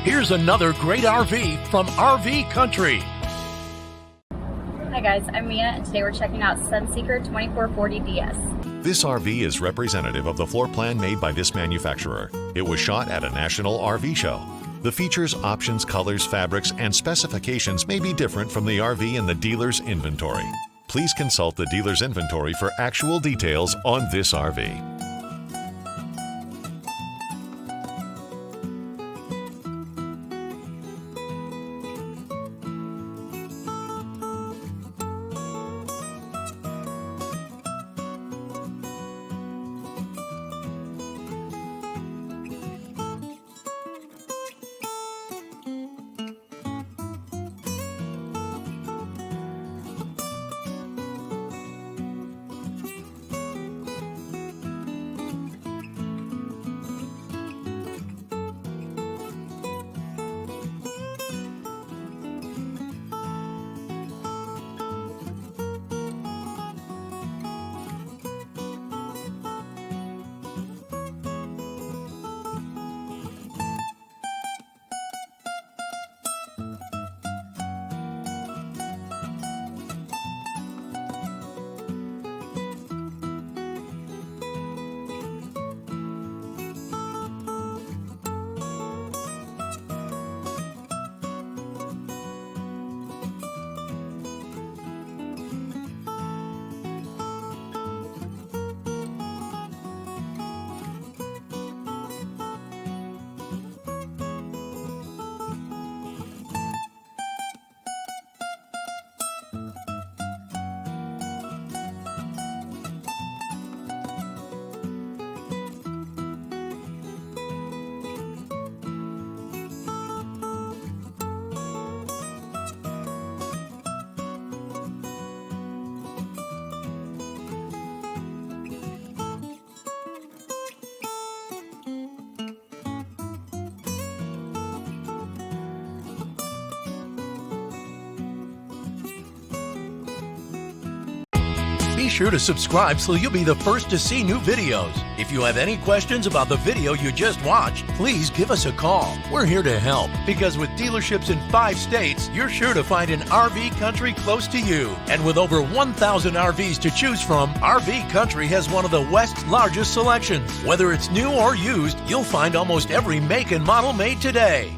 Here's another great RV from RV Country. Hi guys, I'm Mia, and today we're checking out Sunseeker-2440DS. This RV is representative of the floor plan made by this manufacturer. It was shot at a national RV show. The features, options, colors, fabrics, and specifications may be different from the RV in the dealer's inventory. Please consult the dealer's inventory for actual details on this RV. Be sure to subscribe so you'll be the first to see new videos. If you have any questions about the video you just watched, please give us a call. We're here to help because with dealerships in 5 states, you're sure to find an RV Country close to you. And with over 1,000 RVs to choose from, RV Country has one of the West's largest selections. Whether it's new or used, you'll find almost every make and model made today.